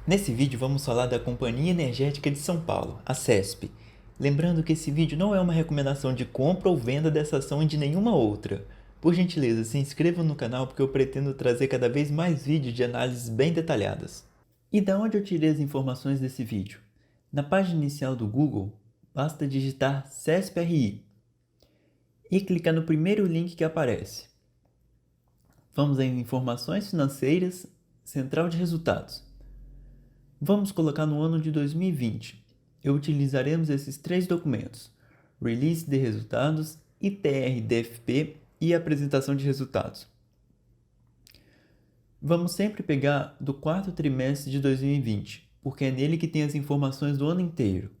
Nesse vídeo vamos falar da Companhia Energética de São Paulo, a CESP. Lembrando que esse vídeo não é uma recomendação de compra ou venda dessa ação e de nenhuma outra. Por gentileza, se inscrevam no canal porque eu pretendo trazer cada vez mais vídeos de análises bem detalhadas. E da onde eu tirei as informações desse vídeo? Na página inicial do Google, basta digitar CESP-RI e clicar no primeiro link que aparece. Vamos em Informações Financeiras, Central de Resultados. Vamos colocar no ano de 2020. E utilizaremos esses três documentos: Release de Resultados, ITR-DFP e Apresentação de Resultados. Vamos sempre pegar do quarto trimestre de 2020, porque é nele que tem as informações do ano inteiro.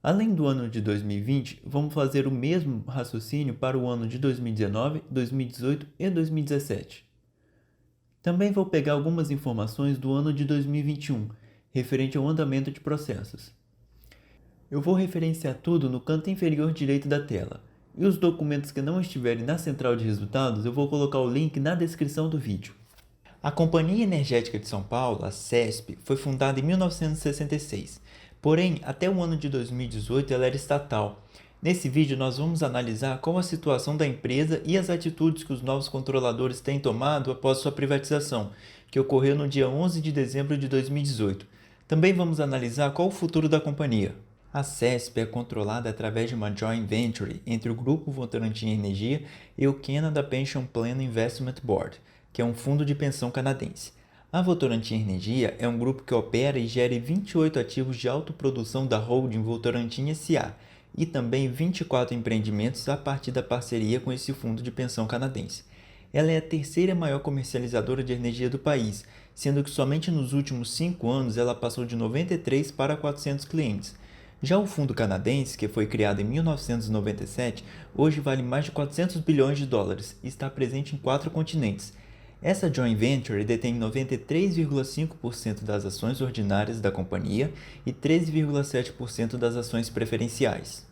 Além do ano de 2020, vamos fazer o mesmo raciocínio para o ano de 2019, 2018 e 2017. Também vou pegar algumas informações do ano de 2021, referente ao andamento de processos. Eu vou referenciar tudo no canto inferior direito da tela, e os documentos que não estiverem na central de resultados eu vou colocar o link na descrição do vídeo. A Companhia Energética de São Paulo, a CESP, foi fundada em 1966, porém até o ano de 2018 ela era estatal. Nesse vídeo nós vamos analisar qual a situação da empresa e as atitudes que os novos controladores têm tomado após sua privatização, que ocorreu no dia 11 de dezembro de 2018. Também vamos analisar qual o futuro da companhia. A CESP é controlada através de uma joint venture entre o Grupo Votorantim Energia e o Canada Pension Plan Investment Board, que é um fundo de pensão canadense. A Votorantim Energia é um grupo que opera e gere 28 ativos de autoprodução da holding Votorantim SA, e também 24 empreendimentos a partir da parceria com esse fundo de pensão canadense. Ela é a terceira maior comercializadora de energia do país, sendo que somente nos últimos 5 anos ela passou de 93 para 400 clientes. Já o fundo canadense, que foi criado em 1997, hoje vale mais de 400 bilhões de dólares e está presente em 4 continentes. Essa joint venture detém 93,5% das ações ordinárias da companhia e 13,7% das ações preferenciais.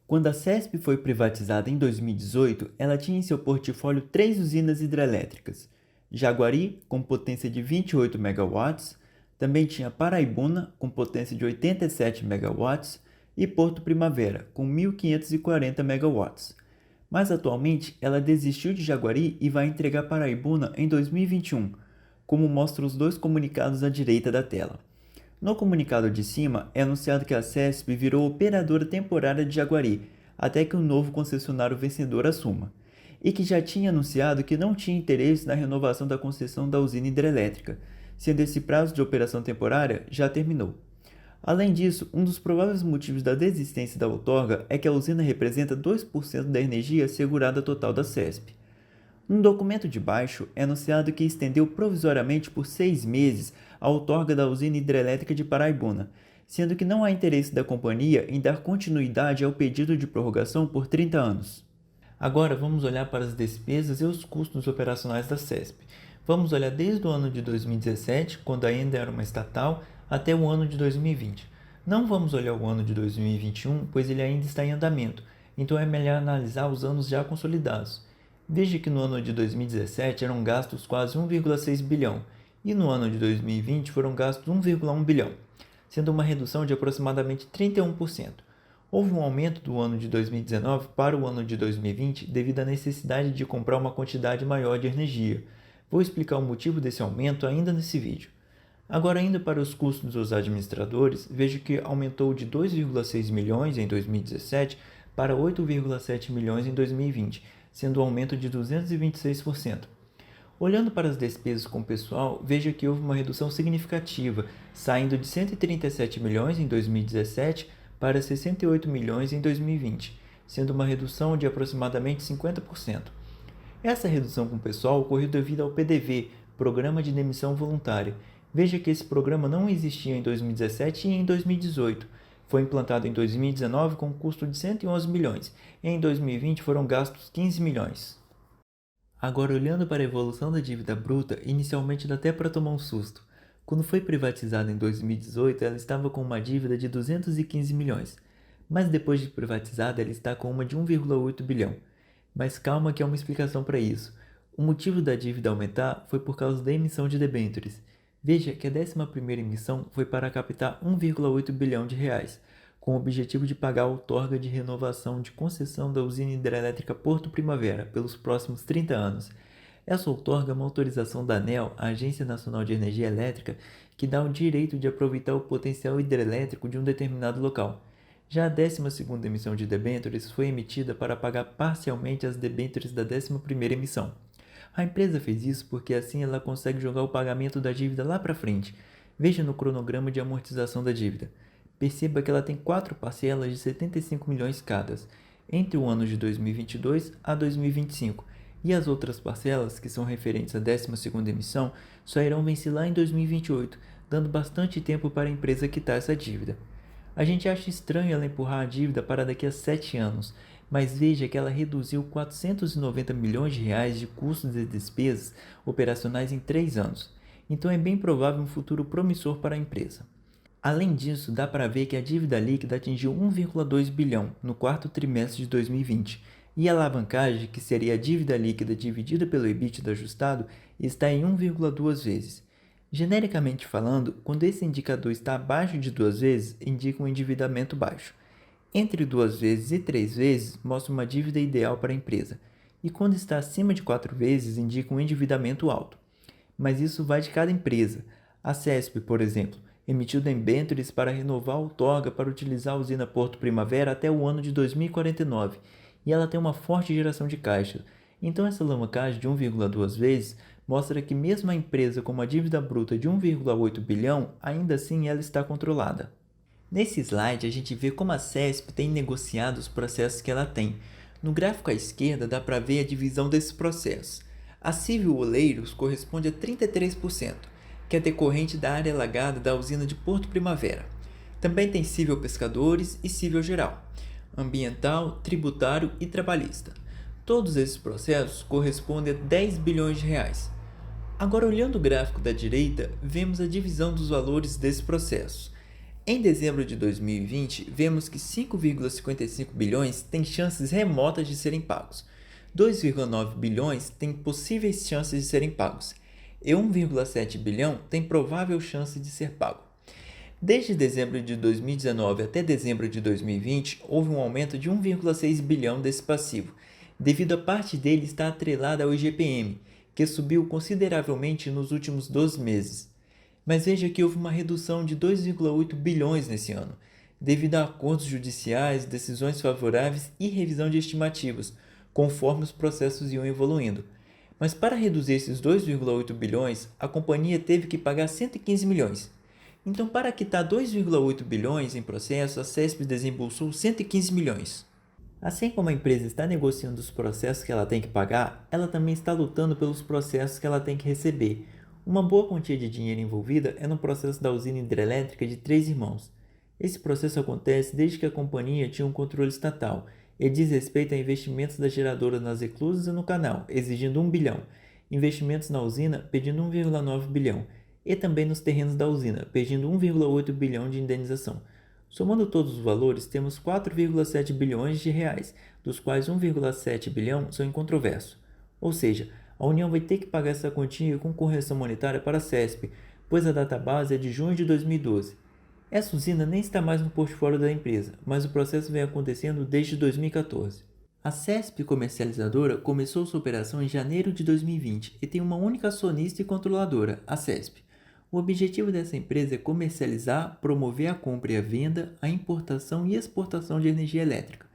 Quando a CESP foi privatizada em 2018, ela tinha em seu portfólio 3 usinas hidrelétricas: Jaguari, com potência de 28 MW, também tinha Paraibuna, com potência de 87 MW, e Porto Primavera, com 1.540 MW. Mas atualmente ela desistiu de Jaguari e vai entregar Paraibuna em 2021, como mostram os dois comunicados à direita da tela. No comunicado de cima é anunciado que a CESP virou operadora temporária de Jaguari, até que o novo concessionário vencedor assuma, e que já tinha anunciado que não tinha interesse na renovação da concessão da usina hidrelétrica, sendo esse prazo de operação temporária já terminou. Além disso, um dos prováveis motivos da desistência da outorga é que a usina representa 2% da energia assegurada total da CESP. No documento de baixo é anunciado que estendeu provisoriamente por 6 meses a outorga da usina hidrelétrica de Paraibuna, sendo que não há interesse da companhia em dar continuidade ao pedido de prorrogação por 30 anos. Agora vamos olhar para as despesas e os custos operacionais da CESP. Vamos olhar desde o ano de 2017, quando ainda era uma estatal, até o ano de 2020. Não vamos olhar o ano de 2021, pois ele ainda está em andamento, então é melhor analisar os anos já consolidados. Veja que no ano de 2017 eram gastos quase 1,6 bilhão e no ano de 2020 foram gastos 1,1 bilhão, sendo uma redução de aproximadamente 31%. Houve um aumento do ano de 2019 para o ano de 2020 devido à necessidade de comprar uma quantidade maior de energia. Vou explicar o motivo desse aumento ainda nesse vídeo. Agora, indo para os custos dos administradores, vejo que aumentou de 2,6 milhões em 2017 para 8,7 milhões em 2020, sendo um aumento de 226%. Olhando para as despesas com o pessoal, vejo que houve uma redução significativa, saindo de 137 milhões em 2017 para 68 milhões em 2020, sendo uma redução de aproximadamente 50%. Essa redução com o pessoal ocorreu devido ao PDV, Programa de Demissão Voluntária. Veja que esse programa não existia em 2017 e em 2018. Foi implantado em 2019 com um custo de 111 milhões e em 2020 foram gastos 15 milhões. Agora, olhando para a evolução da dívida bruta, inicialmente dá até para tomar um susto. Quando foi privatizada em 2018, ela estava com uma dívida de 215 milhões, mas depois de privatizada ela está com uma de 1,8 bilhão. Mas calma que há uma explicação para isso. O motivo da dívida aumentar foi por causa da emissão de debêntures. Veja que a 11ª emissão foi para captar 1,8 bilhão de reais, com o objetivo de pagar a outorga de renovação de concessão da usina hidrelétrica Porto Primavera pelos próximos 30 anos. Essa outorga é uma autorização da ANEEL, a Agência Nacional de Energia Elétrica, que dá o direito de aproveitar o potencial hidrelétrico de um determinado local. Já a 12ª emissão de debêntures foi emitida para pagar parcialmente as debêntures da 11ª emissão. A empresa fez isso porque assim ela consegue jogar o pagamento da dívida lá para frente. Veja no cronograma de amortização da dívida. Perceba que ela tem 4 parcelas de 75 milhões cada, entre o ano de 2022 a 2025, e as outras parcelas, que são referentes à 12ª emissão, só irão vencer lá em 2028, dando bastante tempo para a empresa quitar essa dívida. A gente acha estranho ela empurrar a dívida para daqui a 7 anos, mas veja que ela reduziu 490 milhões de reais de custos e despesas operacionais em 3 anos, então é bem provável um futuro promissor para a empresa. Além disso, dá para ver que a dívida líquida atingiu 1,2 bilhão no quarto trimestre de 2020, e a alavancagem, que seria a dívida líquida dividida pelo EBITDA ajustado, está em 1,2 vezes. Genericamente falando, quando esse indicador está abaixo de 2 vezes, indica um endividamento baixo. Entre 2 vezes e 3 vezes, mostra uma dívida ideal para a empresa, e quando está acima de 4 vezes, indica um endividamento alto. Mas isso vai de cada empresa. A CESP, por exemplo, emitiu debêntures para renovar a outorga para utilizar a usina Porto Primavera até o ano de 2049, e ela tem uma forte geração de caixa. Então essa alavancagem de 1,2 vezes mostra que mesmo a empresa com uma dívida bruta de 1,8 bilhão, ainda assim ela está controlada. Nesse slide a gente vê como a CESP tem negociado os processos que ela tem. No gráfico à esquerda dá para ver a divisão desses processos. A Civil Oleiros corresponde a 33%, que é decorrente da área alagada da usina de Porto Primavera. Também tem Civil Pescadores e Civil Geral, ambiental, tributário e trabalhista. Todos esses processos correspondem a 10 bilhões de reais. Agora, olhando o gráfico da direita, vemos a divisão dos valores desses processos. Em dezembro de 2020, vemos que 5,55 bilhões têm chances remotas de serem pagos, 2,9 bilhões têm possíveis chances de serem pagos, e 1,7 bilhão tem provável chance de ser pago. Desde dezembro de 2019 até dezembro de 2020, houve um aumento de 1,6 bilhão desse passivo, devido a parte dele estar atrelada ao IGPM, que subiu consideravelmente nos últimos 12 meses. Mas veja que houve uma redução de 2,8 bilhões nesse ano, devido a acordos judiciais, decisões favoráveis e revisão de estimativas, conforme os processos iam evoluindo. Mas para reduzir esses 2,8 bilhões, a companhia teve que pagar 115 milhões. Então, para quitar 2,8 bilhões em processo, a CESP desembolsou 115 milhões. Assim como a empresa está negociando os processos que ela tem que pagar, ela também está lutando pelos processos que ela tem que receber. Uma boa quantia de dinheiro envolvida é no processo da usina hidrelétrica de Três Irmãos. Esse processo acontece desde que a companhia tinha um controle estatal e diz respeito a investimentos da geradora nas reclusas e no canal, exigindo 1 bilhão, investimentos na usina pedindo 1,9 bilhão e também nos terrenos da usina, pedindo 1,8 bilhão de indenização. Somando todos os valores, temos 4,7 bilhões de reais, dos quais 1,7 bilhão são incontroversos. Ou seja, a União vai ter que pagar essa quantia com correção monetária para a CESP, pois a database é de junho de 2012. Essa usina nem está mais no portfólio da empresa, mas o processo vem acontecendo desde 2014. A CESP Comercializadora começou sua operação em janeiro de 2020 e tem uma única acionista e controladora, a CESP. O objetivo dessa empresa é comercializar, promover a compra e a venda, a importação e exportação de energia elétrica.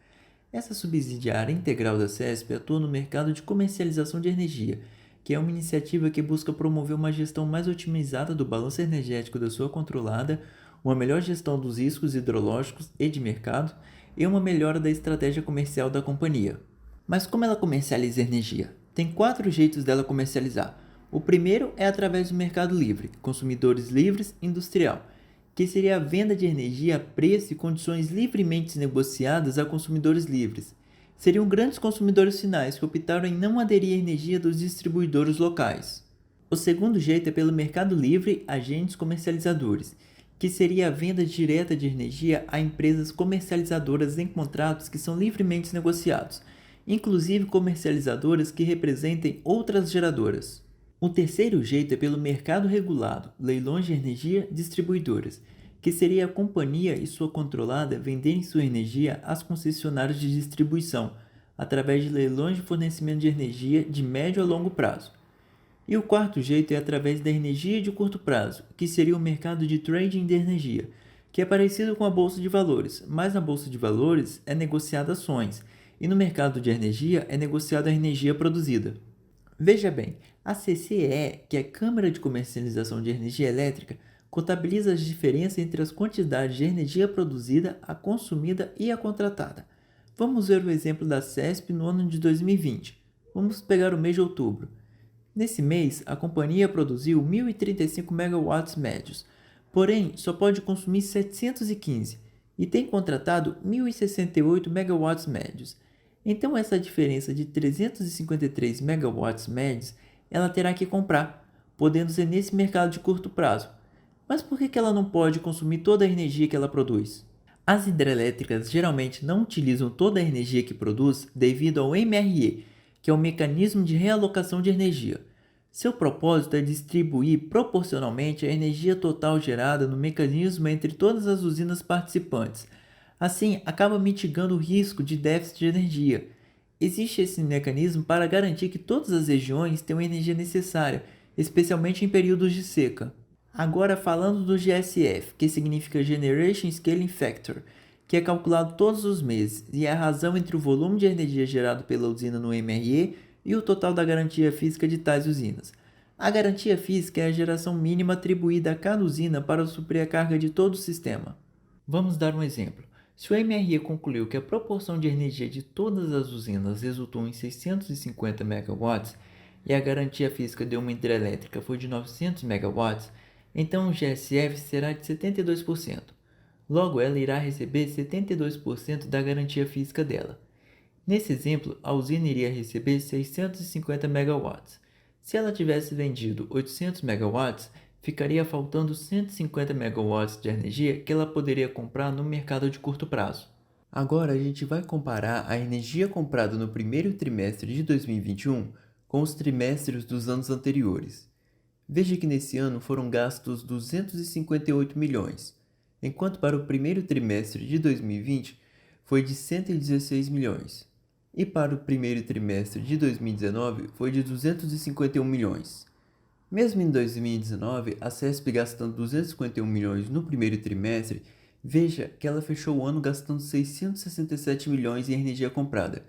Essa subsidiária integral da CESP atua no mercado de comercialização de energia, que é uma iniciativa que busca promover uma gestão mais otimizada do balanço energético da sua controlada, uma melhor gestão dos riscos hidrológicos e de mercado e uma melhora da estratégia comercial da companhia. Mas como ela comercializa energia? Tem 4 jeitos dela comercializar. O primeiro é através do mercado livre, consumidores livres industrial, que seria a venda de energia a preço e condições livremente negociadas a consumidores livres. Seriam grandes consumidores finais que optaram em não aderir à energia dos distribuidores locais. O segundo jeito é pelo mercado livre, agentes comercializadores, que seria a venda direta de energia a empresas comercializadoras em contratos que são livremente negociados, inclusive comercializadoras que representem outras geradoras. O terceiro jeito é pelo mercado regulado, leilões de energia distribuidoras, que seria a companhia e sua controlada venderem sua energia às concessionárias de distribuição, através de leilões de fornecimento de energia de médio a longo prazo. E o quarto jeito é através da energia de curto prazo, que seria o mercado de trading de energia, que é parecido com a bolsa de valores, mas na bolsa de valores é negociada ações, e no mercado de energia é negociada a energia produzida. Veja bem, a CCE, que é a Câmara de Comercialização de Energia Elétrica, contabiliza as diferenças entre as quantidades de energia produzida, a consumida e a contratada. Vamos ver o exemplo da CESP no ano de 2020. Vamos pegar o mês de outubro. Nesse mês, a companhia produziu 1.035 megawatts médios, porém só pode consumir 715 e tem contratado 1.068 megawatts médios. Então essa diferença de 353 megawatts médios ela terá que comprar, podendo ser nesse mercado de curto prazo. Mas por que ela não pode consumir toda a energia que ela produz? As hidrelétricas geralmente não utilizam toda a energia que produz devido ao MRE, que é o mecanismo de realocação de energia. Seu propósito é distribuir proporcionalmente a energia total gerada no mecanismo entre todas as usinas participantes. Assim, acaba mitigando o risco de déficit de energia. Existe esse mecanismo para garantir que todas as regiões tenham a energia necessária, especialmente em períodos de seca. Agora falando do GSF, que significa Generation Scaling Factor, que é calculado todos os meses e é a razão entre o volume de energia gerado pela usina no MRE e o total da garantia física de tais usinas. A garantia física é a geração mínima atribuída a cada usina para suprir a carga de todo o sistema. Vamos dar um exemplo. Se o MRE concluiu que a proporção de energia de todas as usinas resultou em 650 megawatts e a garantia física de uma hidrelétrica foi de 900 megawatts, então o GSF será de 72%. Logo, ela irá receber 72% da garantia física dela. Nesse exemplo, a usina iria receber 650 megawatts. Se ela tivesse vendido 800 megawatts, ficaria faltando 150 megawatts de energia que ela poderia comprar no mercado de curto prazo. Agora a gente vai comparar a energia comprada no primeiro trimestre de 2021 com os trimestres dos anos anteriores. Veja que nesse ano foram gastos 258 milhões, enquanto para o primeiro trimestre de 2020 foi de 116 milhões, e para o primeiro trimestre de 2019 foi de 251 milhões. Mesmo em 2019, a CESP gastando 251 milhões no primeiro trimestre, veja que ela fechou o ano gastando 667 milhões em energia comprada.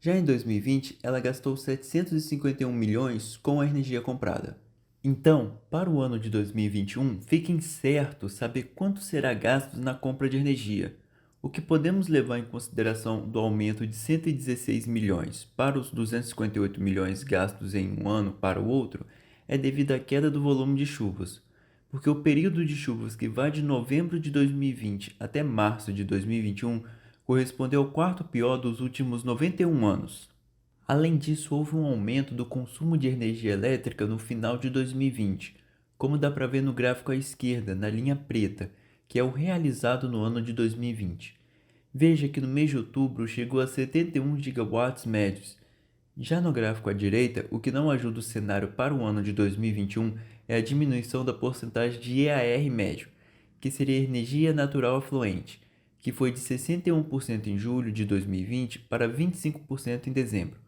Já em 2020, ela gastou 751 milhões com a energia comprada. Então, para o ano de 2021, fica incerto saber quanto será gasto na compra de energia. O que podemos levar em consideração do aumento de 116 milhões para os 258 milhões gastos em um ano para o outro é devido à queda do volume de chuvas, porque o período de chuvas que vai de novembro de 2020 até março de 2021 correspondeu ao quarto pior dos últimos 91 anos. Além disso, houve um aumento do consumo de energia elétrica no final de 2020, como dá para ver no gráfico à esquerda, na linha preta, que é o realizado no ano de 2020. Veja que no mês de outubro chegou a 71 gigawatts médios. Já no gráfico à direita, o que não ajuda o cenário para o ano de 2021 é a diminuição da porcentagem de EAR médio, que seria energia natural afluente, que foi de 61% em julho de 2020 para 25% em dezembro.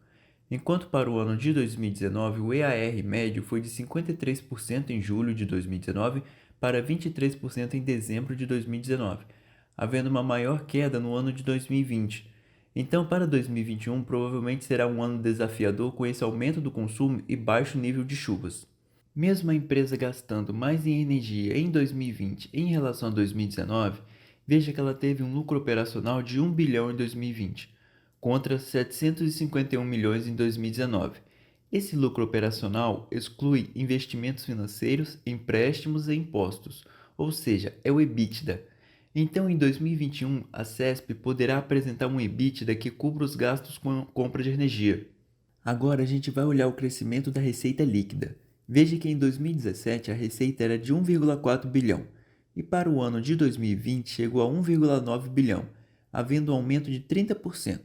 Enquanto para o ano de 2019 o EAR médio foi de 53% em julho de 2019 para 23% em dezembro de 2019, havendo uma maior queda no ano de 2020. Então, para 2021, provavelmente será um ano desafiador com esse aumento do consumo e baixo nível de chuvas. Mesmo a empresa gastando mais em energia em 2020 em relação a 2019, veja que ela teve um lucro operacional de 1 bilhão em 2020. Contra 751 milhões em 2019. Esse lucro operacional exclui investimentos financeiros, empréstimos e impostos, ou seja, é o EBITDA. Então, em 2021, a CESP poderá apresentar um EBITDA que cubra os gastos com a compra de energia. Agora a gente vai olhar o crescimento da receita líquida. Veja que em 2017 a receita era de 1,4 bilhão e para o ano de 2020 chegou a 1,9 bilhão, havendo um aumento de 30%.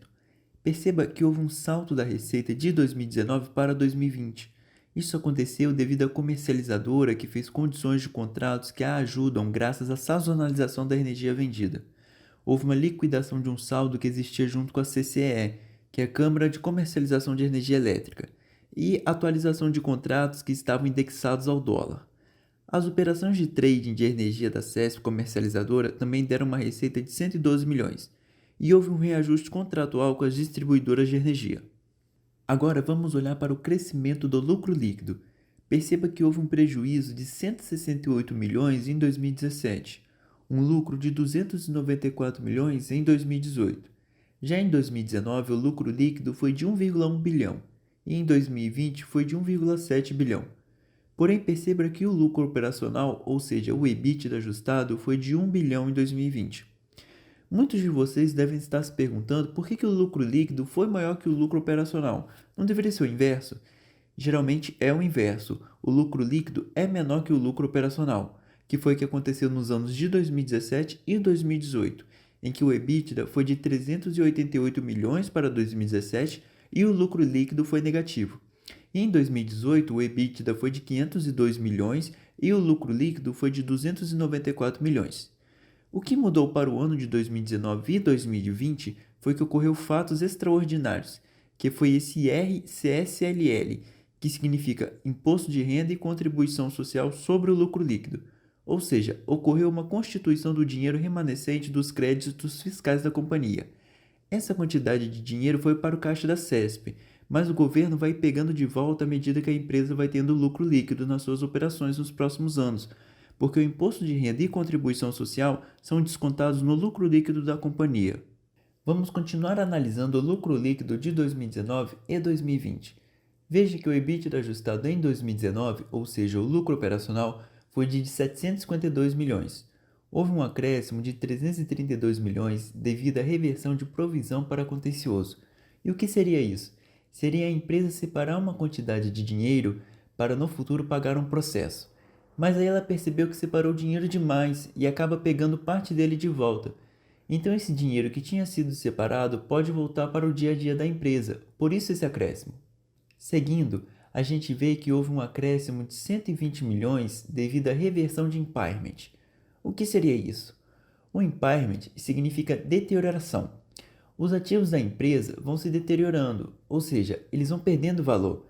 Perceba que houve um salto da receita de 2019 para 2020. Isso aconteceu devido à comercializadora que fez condições de contratos que a ajudam graças à sazonalização da energia vendida. Houve uma liquidação de um saldo que existia junto com a CCEE, que é a Câmara de Comercialização de Energia Elétrica, e atualização de contratos que estavam indexados ao dólar. As operações de trading de energia da CESP comercializadora também deram uma receita de 112 milhões, e houve um reajuste contratual com as distribuidoras de energia. Agora vamos olhar para o crescimento do lucro líquido. Perceba que houve um prejuízo de 168 milhões em 2017, um lucro de 294 milhões em 2018. Já em 2019, o lucro líquido foi de 1,1 bilhão e em 2020 foi de 1,7 bilhão. Porém, perceba que o lucro operacional, ou seja, o EBITDA ajustado, foi de 1 bilhão em 2020. Muitos de vocês devem estar se perguntando por que o lucro líquido foi maior que o lucro operacional. Não deveria ser o inverso? Geralmente é o inverso. O lucro líquido é menor que o lucro operacional, que foi o que aconteceu nos anos de 2017 e 2018, em que o EBITDA foi de 388 milhões para 2017 e o lucro líquido foi negativo. E em 2018, o EBITDA foi de 502 milhões e o lucro líquido foi de 294 milhões. O que mudou para o ano de 2019 e 2020 foi que ocorreu fatos extraordinários, que foi esse IR-CSLL, que significa Imposto de Renda e Contribuição Social sobre o Lucro Líquido, ou seja, ocorreu uma constituição do dinheiro remanescente dos créditos fiscais da companhia. Essa quantidade de dinheiro foi para o caixa da CESP, mas o governo vai pegando de volta à medida que a empresa vai tendo lucro líquido nas suas operações nos próximos anos, porque o imposto de renda e contribuição social são descontados no lucro líquido da companhia. Vamos continuar analisando o lucro líquido de 2019 e 2020. Veja que o EBITDA ajustado em 2019, ou seja, o lucro operacional, foi de 752 milhões. Houve um acréscimo de 332 milhões devido à reversão de provisão para contencioso. E o que seria isso? Seria a empresa separar uma quantidade de dinheiro para no futuro pagar um processo. Mas aí ela percebeu que separou dinheiro demais e acaba pegando parte dele de volta. Então esse dinheiro que tinha sido separado pode voltar para o dia a dia da empresa, por isso esse acréscimo. Seguindo, a gente vê que houve um acréscimo de 120 milhões devido à reversão de impairment. O que seria isso? O impairment significa deterioração. Os ativos da empresa vão se deteriorando, ou seja, eles vão perdendo valor.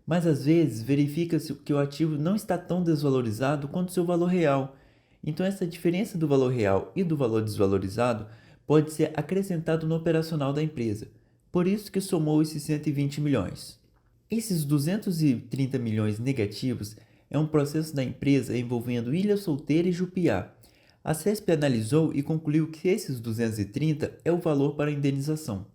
Mas às vezes verifica-se que o ativo não está tão desvalorizado quanto seu valor real. Então essa diferença do valor real e do valor desvalorizado pode ser acrescentado no operacional da empresa. Por isso que somou esses 120 milhões. Esses 230 milhões negativos é um processo da empresa envolvendo Ilha Solteira e Jupiá. A CESP analisou e concluiu que esses 230 é o valor para a indenização.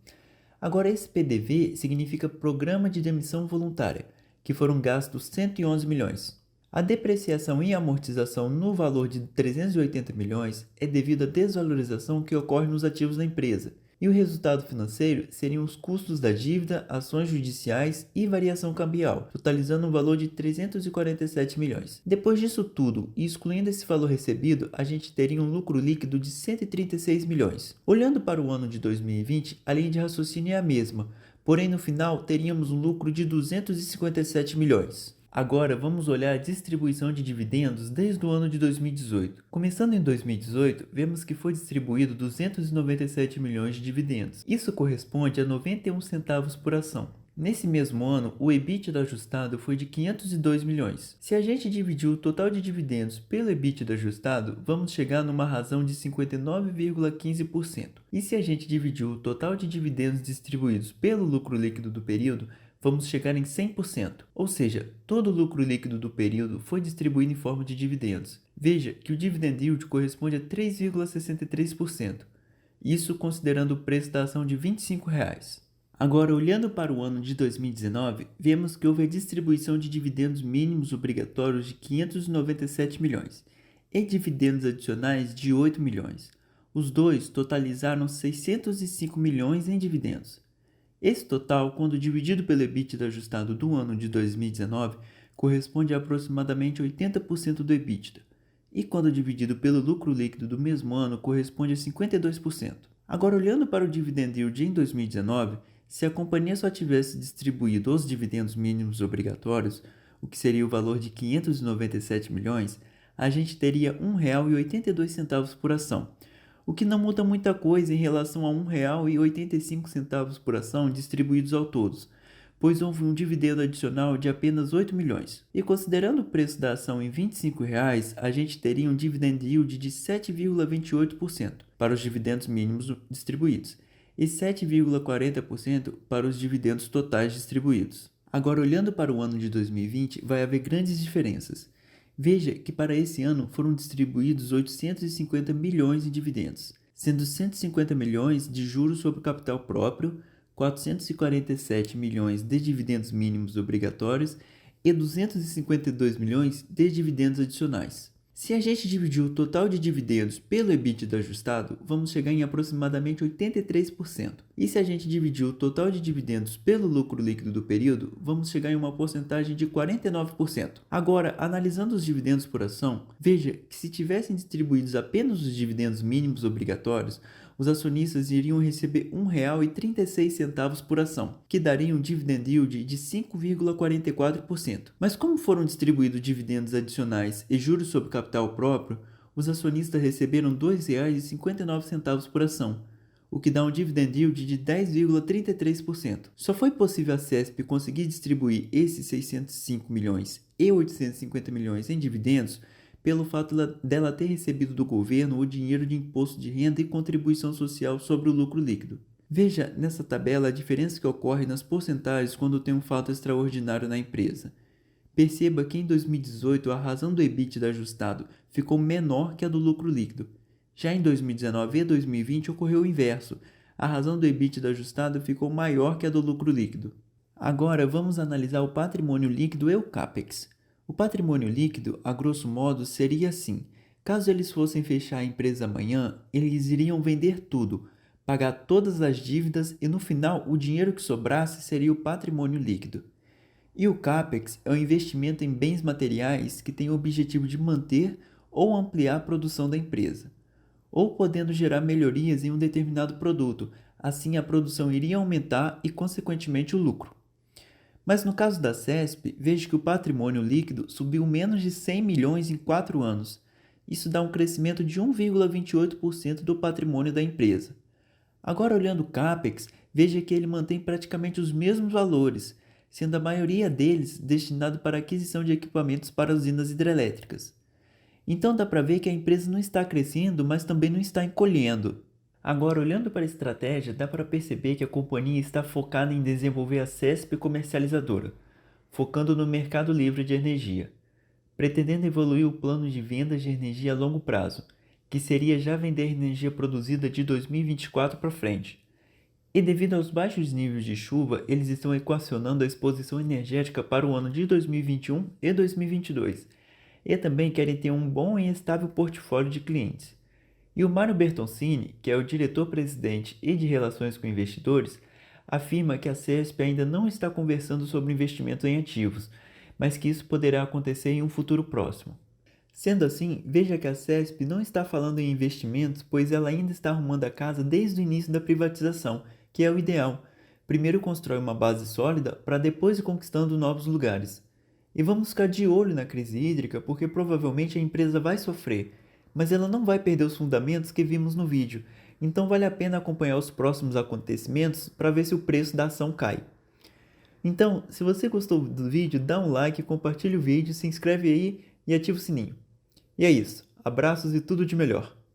Agora, esse PDV significa Programa de Demissão Voluntária, que foram gastos 111 milhões. A depreciação e amortização no valor de 380 milhões é devido à desvalorização que ocorre nos ativos da empresa, e o resultado financeiro seriam os custos da dívida, ações judiciais e variação cambial, totalizando um valor de 347 milhões. Depois disso tudo, e excluindo esse valor recebido, a gente teria um lucro líquido de 136 milhões. Olhando para o ano de 2020, a linha de raciocínio é a mesma, porém no final teríamos um lucro de 257 milhões. Agora vamos olhar a distribuição de dividendos desde o ano de 2018. Começando em 2018, vemos que foi distribuído 297 milhões de dividendos. Isso corresponde a 91 centavos por ação. Nesse mesmo ano, o EBITDA ajustado foi de 502 milhões. Se a gente dividir o total de dividendos pelo EBITDA ajustado, vamos chegar numa razão de 59,15%. E se a gente dividir o total de dividendos distribuídos pelo lucro líquido do período, vamos chegar em 100%, ou seja, todo o lucro líquido do período foi distribuído em forma de dividendos. Veja que o dividend yield corresponde a 3,63%, isso considerando o preço da ação de R$ 25. Agora, olhando para o ano de 2019, vemos que houve a distribuição de dividendos mínimos obrigatórios de 597 milhões e dividendos adicionais de 8 milhões. Os dois totalizaram 605 milhões em dividendos. Esse total, quando dividido pelo EBITDA ajustado do ano de 2019, corresponde a aproximadamente 80% do EBITDA, e quando dividido pelo lucro líquido do mesmo ano, corresponde a 52%. Agora, olhando para o dividend yield em 2019, se a companhia só tivesse distribuído os dividendos mínimos obrigatórios, o que seria o valor de 597 milhões, a gente teria R$ 1,82 por ação, o que não muda muita coisa em relação a R$ 1,85 por ação distribuídos ao todos, pois houve um dividendo adicional de apenas 8 milhões. E considerando o preço da ação em R$ 25, a gente teria um dividend yield de 7,28% para os dividendos mínimos distribuídos e 7,40% para os dividendos totais distribuídos. Agora, olhando para o ano de 2020, vai haver grandes diferenças. Veja que para esse ano foram distribuídos 850 milhões em dividendos, sendo 150 milhões de juros sobre capital próprio, 447 milhões de dividendos mínimos obrigatórios e 252 milhões de dividendos adicionais. Se a gente dividir o total de dividendos pelo EBITDA ajustado, vamos chegar em aproximadamente 83%. E se a gente dividir o total de dividendos pelo lucro líquido do período, vamos chegar em uma porcentagem de 49%. Agora, analisando os dividendos por ação, veja que se tivessem distribuídos apenas os dividendos mínimos obrigatórios, os acionistas iriam receber R$ 1,36 por ação, que daria um dividend yield de 5,44%. Mas como foram distribuídos dividendos adicionais e juros sobre capital próprio, os acionistas receberam R$ 2,59 por ação, o que dá um dividend yield de 10,33%. Só foi possível a CESP conseguir distribuir esses 605 milhões e 850 milhões em dividendos pelo fato dela ter recebido do governo o dinheiro de imposto de renda e contribuição social sobre o lucro líquido. Veja nessa tabela a diferença que ocorre nas porcentagens quando tem um fato extraordinário na empresa. Perceba que em 2018 a razão do EBITDA ajustado ficou menor que a do lucro líquido. Já em 2019 e 2020 ocorreu o inverso. A razão do EBITDA ajustado ficou maior que a do lucro líquido. Agora vamos analisar o patrimônio líquido e o CAPEX. O patrimônio líquido, a grosso modo, seria assim: caso eles fossem fechar a empresa amanhã, eles iriam vender tudo, pagar todas as dívidas e no final o dinheiro que sobrasse seria o patrimônio líquido. E o CAPEX é o investimento em bens materiais que tem o objetivo de manter ou ampliar a produção da empresa, ou podendo gerar melhorias em um determinado produto, assim a produção iria aumentar e consequentemente o lucro. Mas no caso da CESP, veja que o patrimônio líquido subiu menos de 100 milhões em 4 anos. Isso dá um crescimento de 1,28% do patrimônio da empresa. Agora, olhando o CAPEX, veja que ele mantém praticamente os mesmos valores, sendo a maioria deles destinado para a aquisição de equipamentos para usinas hidrelétricas. Então dá para ver que a empresa não está crescendo, mas também não está encolhendo. Agora, olhando para a estratégia, dá para perceber que a companhia está focada em desenvolver a CESP comercializadora, focando no mercado livre de energia, pretendendo evoluir o plano de vendas de energia a longo prazo, que seria já vender energia produzida de 2024 para frente. E devido aos baixos níveis de chuva, eles estão equacionando a exposição energética para o ano de 2021 e 2022, e também querem ter um bom e estável portfólio de clientes. E o Mário Bertoncini, que é o diretor-presidente e de relações com investidores, afirma que a CESP ainda não está conversando sobre investimentos em ativos, mas que isso poderá acontecer em um futuro próximo. Sendo assim, veja que a CESP não está falando em investimentos, pois ela ainda está arrumando a casa desde o início da privatização, que é o ideal. Primeiro constrói uma base sólida para depois ir conquistando novos lugares. E vamos ficar de olho na crise hídrica, porque provavelmente a empresa vai sofrer, mas ela não vai perder os fundamentos que vimos no vídeo, então vale a pena acompanhar os próximos acontecimentos para ver se o preço da ação cai. Então, se você gostou do vídeo, dá um like, compartilha o vídeo, se inscreve aí e ativa o sininho. E é isso, abraços e tudo de melhor!